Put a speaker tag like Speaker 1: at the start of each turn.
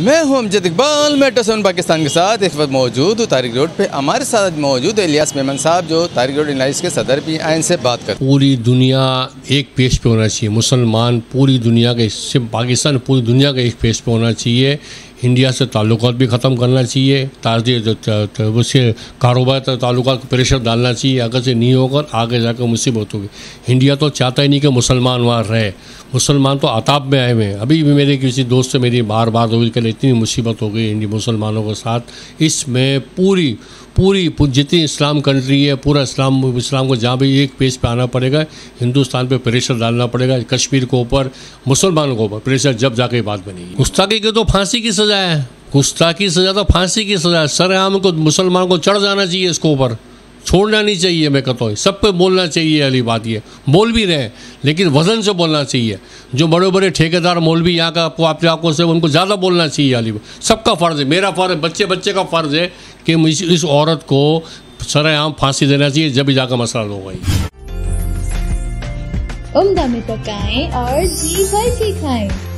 Speaker 1: मैं हूं अमजद इकबाल, मेट्रो 7 पाकिस्तान के साथ इस वक्त मौजूद हूँ तारिक रोड पे। हमारे साथ मौजूद है इलियास मेमन साहब, जो तारिक रोड एनालिसिस के सदर भी हैं। इनसे बात कर।
Speaker 2: पूरी दुनिया एक पेज पे होना चाहिए, मुसलमान पूरी दुनिया के, सिर्फ पाकिस्तान पूरी दुनिया के एक पेज पे होना चाहिए। इंडिया से ताल्लुकात भी ख़त्म करना चाहिए, उससे कारोबार ताल्लुकात को प्रेशर डालना चाहिए। अगर से नहीं होकर आगे जाकर मुसीबत होगी। इंडिया तो चाहता ही नहीं कि मुसलमान वहाँ रहे। मुसलमान तो अताब में आए हुए हैं। अभी भी मेरे किसी दोस्त से मेरी बार बात हुई कि इतनी मुसीबत हो गई इंडिया मुसलमानों के साथ। इसमें पूरी जितनी इस्लाम कंट्री है, पूरा इस्लाम को जहाँ भी एक पेज पे आना पड़ेगा। हिंदुस्तान पे प्रेशर डालना पड़ेगा, कश्मीर के ऊपर, मुसलमानों के ऊपर प्रेशर, जब जाके बात बनेगी। गुस्ताखी की तो फांसी की सज़ा है, गुस्ताखी सज़ा तो फांसी की सज़ा है। सरेआम को मुसलमान को चढ़ जाना चाहिए, इसके ऊपर छोड़ना नहीं चाहिए। मैं कहता हूँ सब पे बोलना चाहिए। वाली बात ये बोल भी रहे, लेकिन वजन से बोलना चाहिए। जो बड़े बड़े ठेकेदार मौलवी यहाँ का आपको से उनको ज़्यादा बोलना चाहिए। वाली सबका फ़र्ज़ है, मेरा फ़र्ज़ है, बच्चे का फ़र्ज़ है कि इस औरत को सरेआम फांसी देना चाहिए, जब भी जाकर मसला होगा।
Speaker 3: उम्दा में पकाएं और जी भर के खाएं।